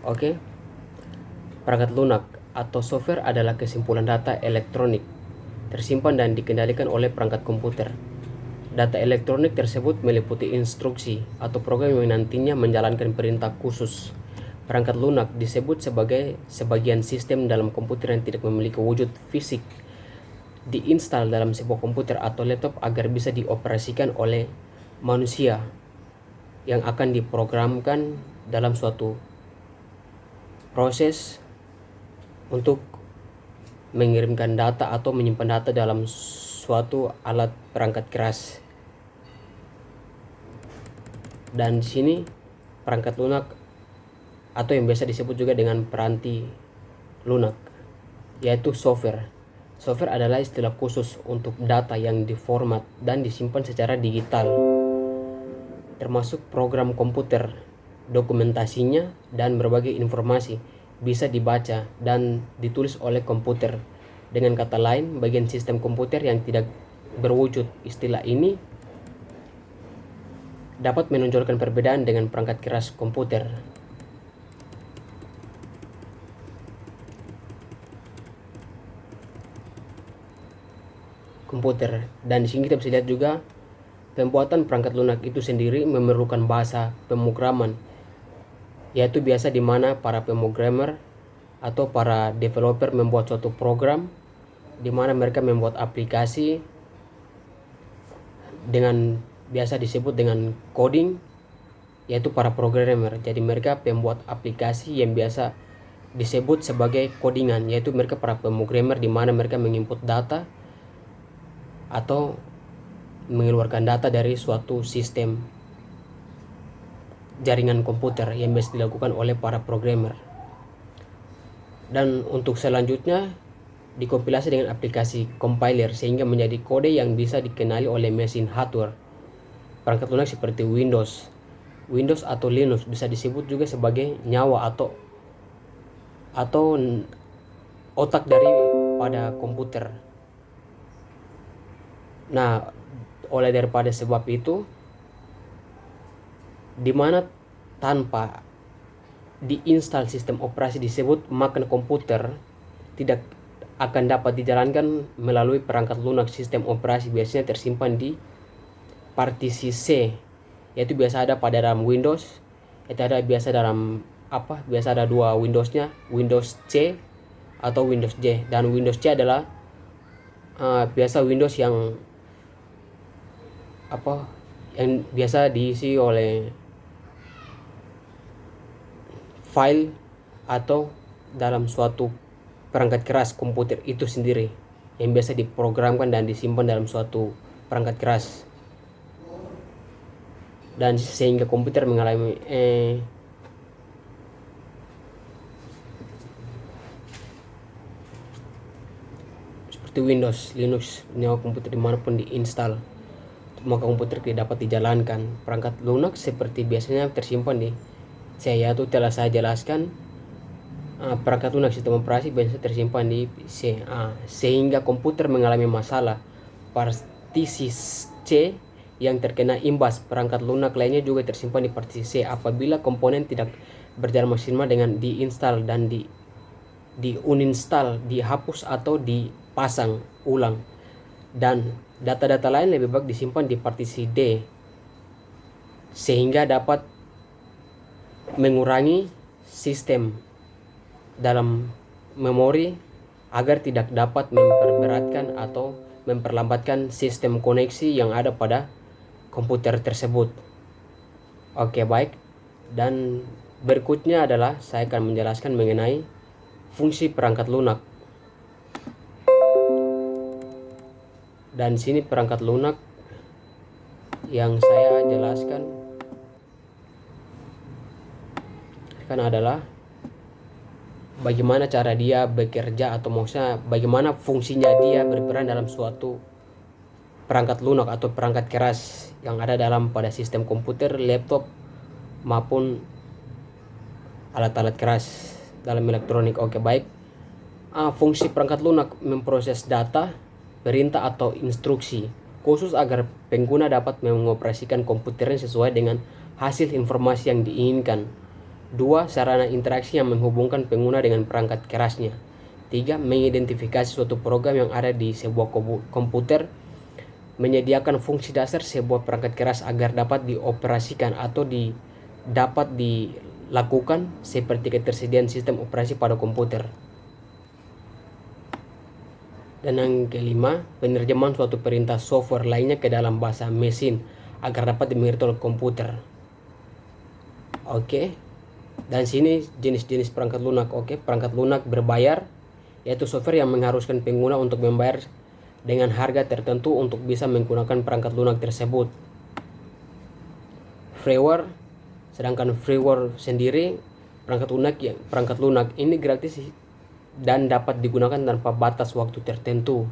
Oke. Perangkat lunak atau software adalah kesimpulan data elektronik tersimpan dan dikendalikan oleh perangkat komputer. Data elektronik tersebut meliputi instruksi atau program yang nantinya menjalankan perintah khusus. Perangkat lunak disebut sebagai sebagian sistem dalam komputer yang tidak memiliki wujud fisik, diinstal dalam sebuah komputer atau laptop agar bisa dioperasikan oleh manusia yang akan diprogramkan dalam suatu proses untuk mengirimkan data atau menyimpan data dalam suatu alat perangkat keras. Dan di sini perangkat lunak atau yang biasa disebut juga dengan peranti lunak, yaitu software. Software adalah istilah khusus untuk data yang diformat dan disimpan secara digital, termasuk program komputer, dokumentasinya, dan berbagai informasi bisa dibaca dan ditulis oleh komputer. Dengan kata lain, bagian sistem komputer yang tidak berwujud. Istilah ini dapat menonjolkan perbedaan dengan perangkat keras komputer. Dan di sini kita bisa lihat juga pembuatan perangkat lunak itu sendiri memerlukan bahasa pemrograman, yaitu biasa di mana para pemrogramer atau para developer membuat suatu program di mana mereka membuat aplikasi dengan biasa disebut dengan coding, yaitu para programmer. Jadi mereka pembuat aplikasi yang biasa disebut sebagai codingan, yaitu mereka para pemrogramer di mana mereka menginput data atau mengeluarkan data dari suatu sistem jaringan komputer yang biasa dilakukan oleh para programmer. Dan untuk selanjutnya dikompilasi dengan aplikasi compiler sehingga menjadi kode yang bisa dikenali oleh mesin hardware. Perangkat lunak seperti Windows atau Linux bisa disebut juga sebagai nyawa atau otak daripada komputer. Nah, oleh daripada sebab itu, di mana tanpa diinstal sistem operasi disebut, maka komputer tidak akan dapat dijalankan melalui perangkat lunak. Sistem operasi biasanya tersimpan di partisi C, yaitu biasa ada pada dalam Windows. Itu ada biasa dalam biasa ada dua Windowsnya, Windows C atau Windows J. Dan Windows C adalah biasa Windows yang yang biasa diisi oleh file atau dalam suatu perangkat keras komputer itu sendiri yang biasa diprogramkan dan disimpan dalam suatu perangkat keras, dan sehingga komputer mengalami seperti Windows, Linux, nyawa komputer dimanapun diinstal, maka komputer tidak dapat dijalankan. Perangkat lunak seperti biasanya tersimpan di C, yaitu telah saya jelaskan. Perangkat lunak sistem operasi biasanya tersimpan di C, sehingga komputer mengalami masalah. Partisi C yang terkena imbas perangkat lunak lainnya juga tersimpan di partisi C apabila komponen tidak berjalan maksimal dengan diinstal dan uninstall, dihapus atau dipasang ulang. Dan data-data lain lebih baik disimpan di partisi D sehingga dapat mengurangi sistem dalam memori agar tidak dapat memperberatkan atau memperlambatkan sistem koneksi yang ada pada komputer tersebut. Oke, baik. Dan berikutnya adalah saya akan menjelaskan mengenai fungsi perangkat lunak. Dan sini perangkat lunak yang saya jelaskan kan adalah bagaimana cara dia bekerja, atau maksudnya bagaimana fungsinya dia berperan dalam suatu perangkat lunak atau perangkat keras yang ada dalam pada sistem komputer, laptop maupun alat-alat keras dalam elektronik. Oke, baik. Fungsi perangkat lunak memproses data, perintah atau instruksi khusus agar pengguna dapat mengoperasikan komputernya sesuai dengan hasil informasi yang diinginkan. 2. Sarana interaksi yang menghubungkan pengguna dengan perangkat kerasnya. 3. Mengidentifikasi suatu program yang ada di sebuah komputer, menyediakan fungsi dasar sebuah perangkat keras agar dapat dioperasikan atau dapat dilakukan seperti ketersediaan sistem operasi pada komputer. Dan yang kelima, penerjemahan suatu perintah software lainnya ke dalam bahasa mesin agar dapat dimengerti oleh komputer. Oke. Dan sini jenis-jenis perangkat lunak. Oke, perangkat lunak berbayar, yaitu software yang mengharuskan pengguna untuk membayar dengan harga tertentu untuk bisa menggunakan perangkat lunak tersebut. Freeware, sedangkan freeware sendiri perangkat lunak ini gratis dan dapat digunakan tanpa batas waktu tertentu.